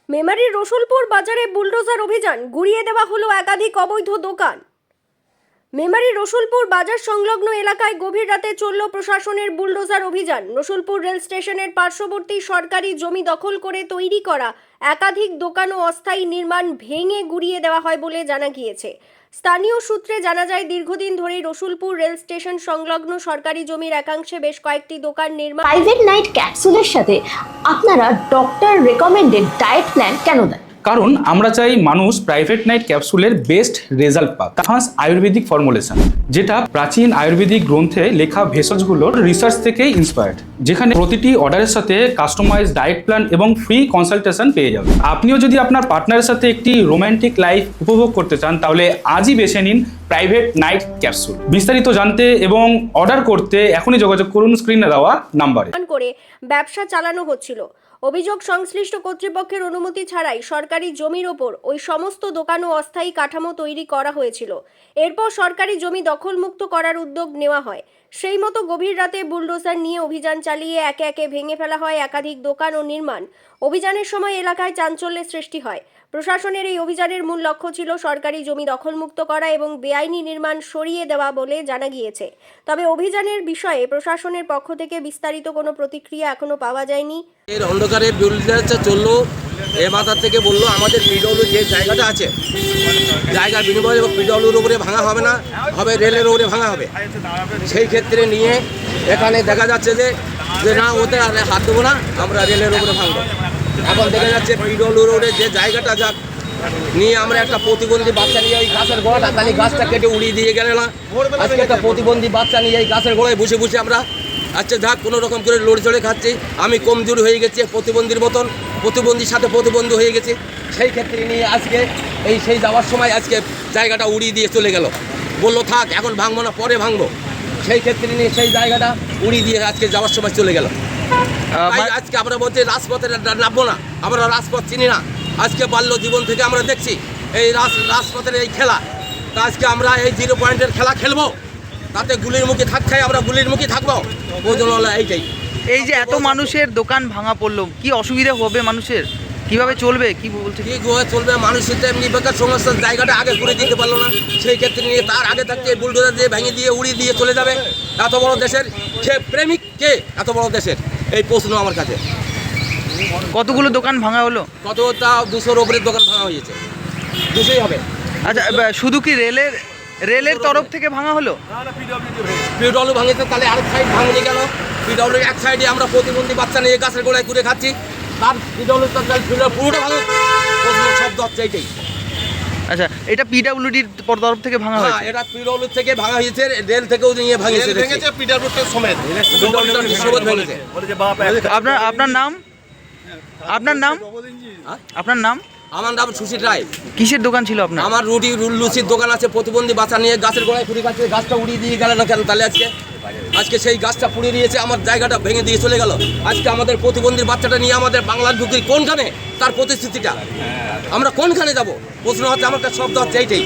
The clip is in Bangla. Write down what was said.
মেমারির রসুলপুর বাজারে বুলডোজার অভিযান, গুড়িয়ে দেওয়া হলো একাধিক অবৈধ দোকান। মেমারির রসুলপুর বাজার সংলগ্ন এলাকায় গভীর রাতে চলল প্রশাসনের বুলডোজার অভিযান। রসুলপুর রেল স্টেশনের পার্শ্ববর্তী সরকারি জমি দখল করে তৈরি করা একাধিক দোকান ও অস্থায়ী নির্মাণ ভেঙে গুড়িয়ে দেওয়া হয় বলে জানা গিয়েছে। স্থানীয় সূত্রে জানা যায়, দীর্ঘদিন ধরেই রসুলপুর রেল স্টেশন সংলগ্ন সরকারি জমির একাংশে বেশ কয়েকটি দোকান নির্মাণ। প্রাইভেট নাইট ক্যাপসুলের সাথে আপনারা ডক্টর রেকমেন্ডেড ডায়েট প্ল্যান কেন দেন? কারণ আমরা চাই মানুষ প্রাইভেট নাইট ক্যাপসুলের বেস্ট রেজাল্ট পাক। অ্যাডভান্স আয়ুর্বেদিক ফর্মুলেশন, যেটা প্রাচীন আয়ুর্বেদিক গ্রন্থে লেখা ভেষজগুলোর রিসার্চ থেকে ইন্সপায়ার্ড, যেখানে প্রতিটি অর্ডারের সাথে কাস্টমাইজ ডায়েট প্ল্যান এবং ফ্রি কনসালটেশন পেয়ে যাবেন। আপনিও যদি আপনার পার্টনারের সাথে একটি রোম্যান্টিক লাইফ উপভোগ করতে চান, তাহলে আজই বেছে নিন প্রাইভেট নাইট ক্যাপসুল। বিস্তারিত জানতে এবং অর্ডার করতে এখনই যোগাযোগ করুন স্ক্রিনে দেওয়া নাম্বারে। করে ব্যবসা চালানো হচ্ছিল। অভিযোগ, সংশ্লিষ্ট কর্তৃপক্ষের অনুমতি ছাড়াই সরকারি জমির ওপর ওই সমস্ত দোকান ও অস্থায়ী কাঠামো তৈরি করা হয়েছিল। এরপর সরকারি জমি দখলমুক্ত করার উদ্যোগ নেওয়া হয়। সেই মতো গভীর রাতে বুলডোজার নিয়ে অভিযান চালিয়ে একে একে ভেঙে ফেলা হয় একাধিক দোকান ও নির্মাণ। অভিযানের সময় এলাকায় চাঞ্চল্যের সৃষ্টি হয়। প্রশাসনের এই অভিযানের মূল লক্ষ্য ছিল সরকারি জমি দখলমুক্ত করা এবং বেআইনি নির্মাণ সরিয়ে দেওয়া বলে জানা গিয়েছে। তবে অভিযানের বিষয়ে প্রশাসনের পক্ষ থেকে বিস্তারিত কোনো প্রতিক্রিয়া এখনো পাওয়া যায়নি। এর অন্ধকারে বুলডোজার চললো, এ মাথা থেকে বললো আমাদের পিডব্লিউ যে জায়গাটা আছে, জায়গার বিনিময়ে পিডব্লিউর উপরে ভাঙা হবে না, হবে রেলের উপরে ভাঙা হবে। সেই ক্ষেত্রে নিয়ে এখানে দেখা যাচ্ছে যে না, ওতে হাত দেবো না, আমরা রেলের উপরে ভাঙবো। এখন দেখা যাচ্ছে পিডব্লিউ রোডে যে জায়গাটা যা নিয়ে আমরা একটা প্রতিবন্ধী বাচ্চা নিয়ে ওই গাছের গোড়াটা, তাহলে গাছটা কেটে উড়িয়ে দিয়ে গেলে না। আজকে একটা প্রতিবন্ধী বাচ্চা নিয়ে এই গাছের গোড়ায় বসে বসে আমরা আচ্ছা যাক কোনো রকম করে লড়ে চড়ে খাচ্ছি। আমি কমজোর হয়ে গেছি, প্রতিবন্ধীর মতন, প্রতিবন্ধীর সাথে প্রতিবন্ধী হয়ে গেছি। সেই ক্ষেত্রে নিয়ে আজকে সেই যাওয়ার সময় আজকে জায়গাটা উড়িয়ে দিয়ে চলে গেল, বললো থাক এখন ভাঙবো না, পরে ভাঙবো। সেই ক্ষেত্রে নিয়ে সেই জায়গাটা উড়িয়ে দিয়ে আজকে যাওয়ার সময় চলে গেল। তাই আজকে আমরা বলছি রাজপথে নামবো না, আমরা রাজপথ চিনি না। আজকে বাল্য জীবন থেকে আমরা দেখছি এই রাজপথের এই খেলা। তা আজকে আমরা এই 0 পয়েন্টের খেলা খেলবো, তাতে গুলির মুখে থাকছে, আমরা গুলির মুখে থাকবো। ওই জন্য এইটাই। এই যে এত মানুষের দোকান ভাঙা পড়লো, কি অসুবিধা হবে মানুষের? কিভাবে চলবে কি বলছে? কি চলবে মানুষের তো এমনি বেকার সমস্যার জায়গাটা আগে করে দিতে পারলো না। সেই ক্ষেত্রে নিয়ে তার আগে থাকতে বুলডোজার দিয়ে ভেঙে দিয়ে উড়িয়ে দিয়ে চলে যাবে। এত বড় দেশের সে প্রেমিক কে? এত বড় দেশের এই প্রশ্ন আমার কাছে। কতগুলো দোকান ভাঙা হলো? কতটা 200-র উপরে দোকান ভাঙা হয়েছে, 200ই হবে। আচ্ছা, শুধু কি রেলের তরফ থেকে ভাঙা হলো? পিডব্লিউ ভাঙেছে, তাহলে আরেক সাইড ভাঙে গেল। পিডব্লিউর এক সাইডে আমরা প্রতিবন্ধী বাচ্চা নিয়ে গাছের গোড়ায় ঘুরে খাচ্ছি, তার পিডব্লিউ পুরোটা ভাঙো। শব্দ হচ্ছে এইটাই। আচ্ছা, এটা পিডব্লিউডির তরফ থেকে ভাঙা হয়েছে? এটা পিডব্লিউ থেকে ভাঙা হয়েছে, রেল থেকেও নিয়ে ভাঙিয়েছে, পিডব্লিউ সমেত ভেঙেছে। আপনার নাম? আপনার নাম? আমার নাম সুশীল রায়। কিসের দোকান ছিল আপনার? আমার লুচির দোকান আছে। প্রতিবন্ধী বাচ্চা নিয়ে গাছের গোড়ায় ঘুরে খাচ্ছে, গাছটা উড়িয়ে দিয়ে গেল না কেন? তাহলে আজকে সেই গাছটা পুড়িয়ে দিয়েছে, আমার জায়গাটা ভেঙে দিয়ে চলে গেল। আজকে আমাদের প্রতিবন্ধীর বাচ্চাটা নিয়ে আমাদের বাংলার ঢুকি কোনখানে, তার প্রতিশ্রুতিটা আমরা কোনখানে যাব? প্রশ্ন হচ্ছে আমার কাছে, শব্দ হচ্ছে এইটাই।